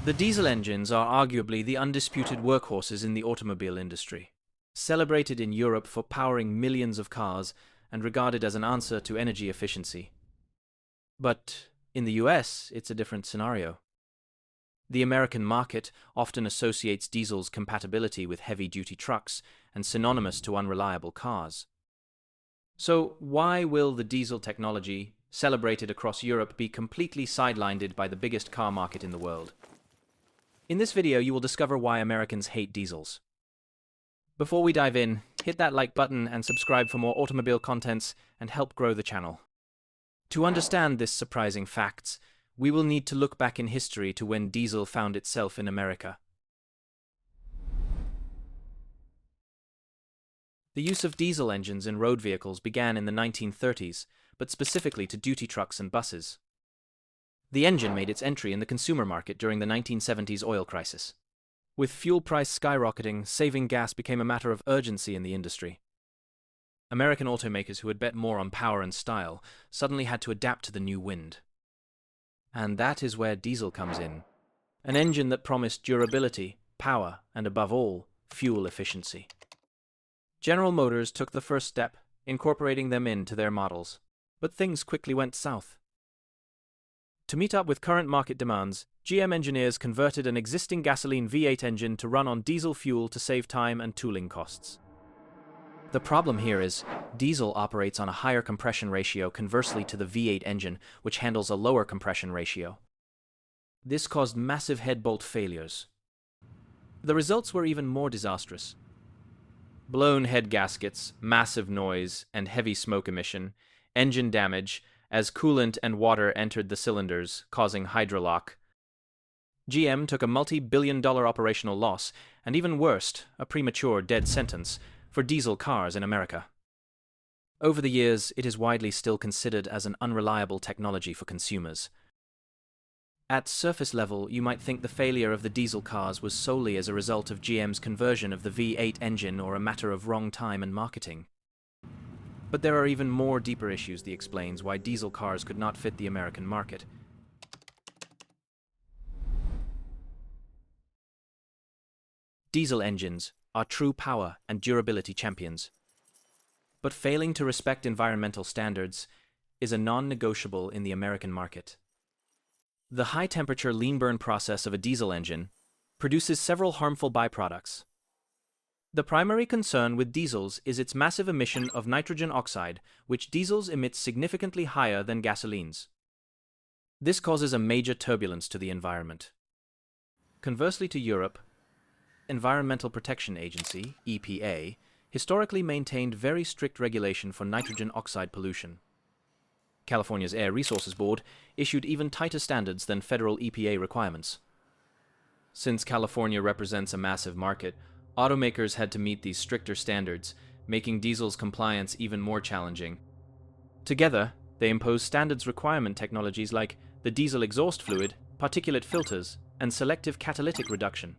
The diesel engines are arguably the undisputed workhorses in the automobile industry, celebrated in Europe for powering millions of cars and regarded as an answer to energy efficiency. But in the US, it's a different scenario. The American market often associates diesel's compatibility with heavy-duty trucks and synonymous to unreliable cars. So why will the diesel technology, celebrated across Europe, be completely sidelined by the biggest car market in the world? In this video, you will discover why Americans hate diesels. Before we dive in, hit that like button and subscribe for more automobile contents and help grow the channel. To understand this surprising facts, we will need to look back in history to when diesel found itself in America. The use of diesel engines in road vehicles began in the 1930s, but specifically to duty trucks and buses. The engine made its entry in the consumer market during the 1970s oil crisis. With fuel price skyrocketing, saving gas became a matter of urgency in the industry. American automakers who had bet more on power and style suddenly had to adapt to the new wind. And that is where diesel comes in. An engine that promised durability, power, and above all, fuel efficiency. General Motors took the first step, incorporating them into their models. But things quickly went south. To meet up with current market demands, GM engineers converted an existing gasoline V8 engine to run on diesel fuel to save time and tooling costs. The problem here is, diesel operates on a higher compression ratio conversely to the V8 engine, which handles a lower compression ratio. This caused massive head bolt failures. The results were even more disastrous. Blown head gaskets, massive noise, and heavy smoke emission, engine damage, as coolant and water entered the cylinders, causing hydrolock. GM took a multi-billion-dollar operational loss, and even worse, a premature dead sentence, for diesel cars in America. Over the years, it is widely still considered as an unreliable technology for consumers. At surface level, you might think the failure of the diesel cars was solely as a result of GM's conversion of the V8 engine or a matter of wrong time and marketing. But there are even more deeper issues that explains why diesel cars could not fit the American market. Diesel engines are true power and durability champions. But failing to respect environmental standards is a non-negotiable in the American market. The high-temperature lean burn process of a diesel engine produces several harmful byproducts. The primary concern with diesels is its massive emission of nitrogen oxide, which diesels emit significantly higher than gasolines. This causes a major turbulence to the environment. Conversely to Europe, Environmental Protection Agency, EPA, historically maintained very strict regulation for nitrogen oxide pollution. California's Air Resources Board issued even tighter standards than federal EPA requirements. Since California represents a massive market, automakers had to meet these stricter standards, making diesel's compliance even more challenging. Together, they imposed standards requirement technologies like the diesel exhaust fluid, particulate filters, and selective catalytic reduction.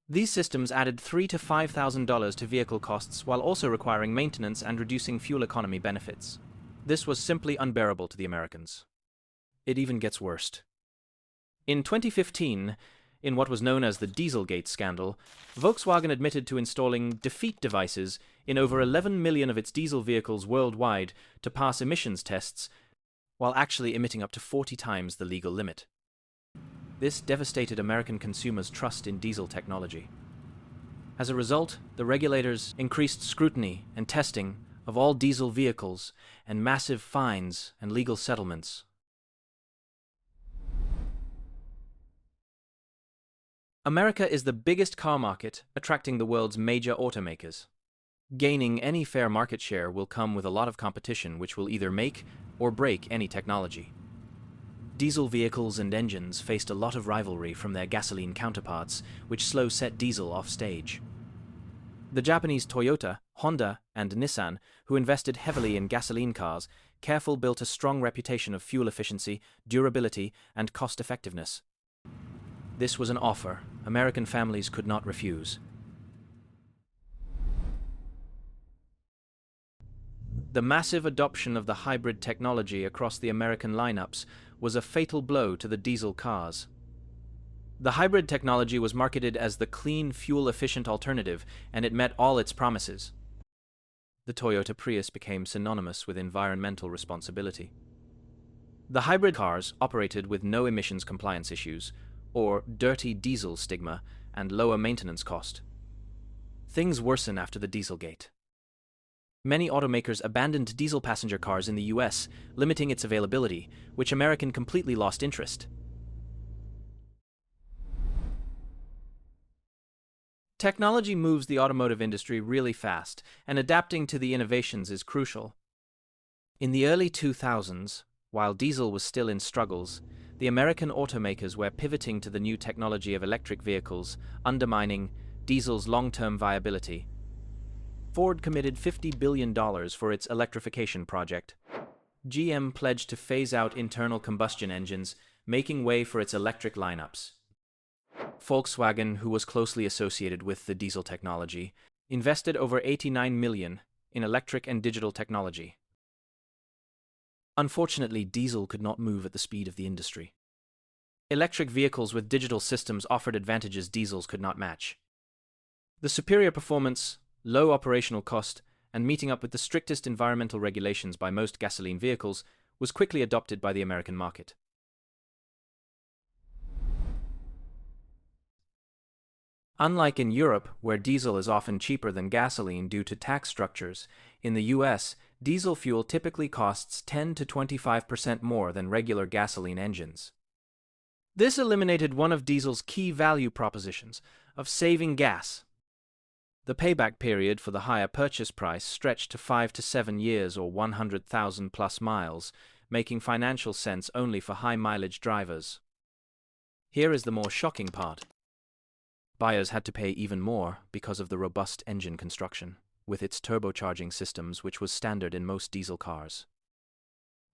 These systems added $3,000 to $5,000 to vehicle costs while also requiring maintenance and reducing fuel economy benefits. This was simply unbearable to the Americans. It even gets worse. In 2015, in what was known as the Dieselgate scandal, Volkswagen admitted to installing defeat devices in over 11 million of its diesel vehicles worldwide to pass emissions tests, while actually emitting up to 40 times the legal limit. This devastated American consumers' trust in diesel technology. As a result, the regulators increased scrutiny and testing of all diesel vehicles and massive fines and legal settlements. America is the biggest car market, attracting the world's major automakers. Gaining any fair market share will come with a lot of competition which will either make or break any technology. Diesel vehicles and engines faced a lot of rivalry from their gasoline counterparts, which slow set diesel off stage. The Japanese Toyota, Honda, and Nissan, who invested heavily in gasoline cars, carefully built a strong reputation of fuel efficiency, durability, and cost-effectiveness. This was an offer American families could not refuse. The massive adoption of the hybrid technology across the American lineups was a fatal blow to the diesel cars. The hybrid technology was marketed as the clean, fuel-efficient alternative, and it met all its promises. The Toyota Prius became synonymous with environmental responsibility. The hybrid cars operated with no emissions compliance issues, or dirty diesel stigma, and lower maintenance cost. Things worsen after the Dieselgate. Many automakers abandoned diesel passenger cars in the US, limiting its availability, which American completely lost interest. Technology moves the automotive industry really fast, and adapting to the innovations is crucial. In the early 2000s, while diesel was still in struggles, the American automakers were pivoting to the new technology of electric vehicles, undermining diesel's long-term viability. Ford committed $50 billion for its electrification project. GM pledged to phase out internal combustion engines, making way for its electric lineups. Volkswagen, who was closely associated with the diesel technology, invested over $89 million in electric and digital technology. Unfortunately, diesel could not move at the speed of the industry. Electric vehicles with digital systems offered advantages diesels could not match. The superior performance, low operational cost, and meeting up with the strictest environmental regulations by most gasoline vehicles was quickly adopted by the American market. Unlike in Europe, where diesel is often cheaper than gasoline due to tax structures, in the US, diesel fuel typically costs 10 to 25% more than regular gasoline engines. This eliminated one of diesel's key value propositions of saving gas. The payback period for the higher purchase price stretched to 5 to 7 years or 100,000 plus miles, making financial sense only for high-mileage drivers. Here is the more shocking part. Buyers had to pay even more because of the robust engine construction, with its turbocharging systems which was standard in most diesel cars.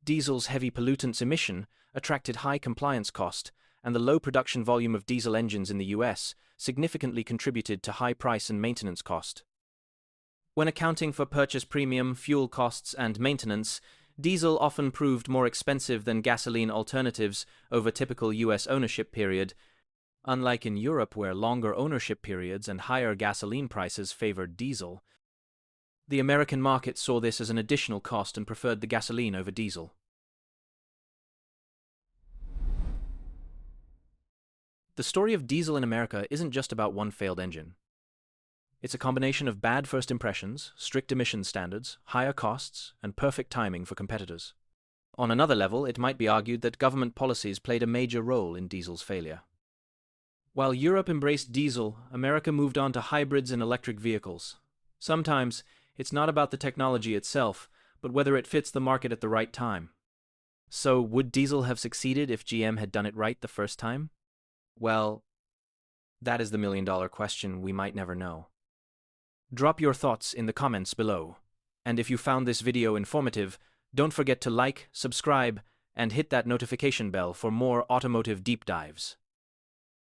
Diesel's heavy pollutants emission attracted high compliance cost, and the low production volume of diesel engines in the US significantly contributed to high price and maintenance cost. When accounting for purchase premium, fuel costs, and maintenance, diesel often proved more expensive than gasoline alternatives over typical US ownership period. Unlike in Europe, where longer ownership periods and higher gasoline prices favored diesel, the American market saw this as an additional cost and preferred the gasoline over diesel. The story of diesel in America isn't just about one failed engine. It's a combination of bad first impressions, strict emission standards, higher costs, and perfect timing for competitors. On another level, it might be argued that government policies played a major role in diesel's failure. While Europe embraced diesel, America moved on to hybrids and electric vehicles. Sometimes, it's not about the technology itself, but whether it fits the market at the right time. So, would diesel have succeeded if GM had done it right the first time? Well, that is the million-dollar question we might never know. Drop your thoughts in the comments below. And if you found this video informative, don't forget to like, subscribe, and hit that notification bell for more automotive deep dives.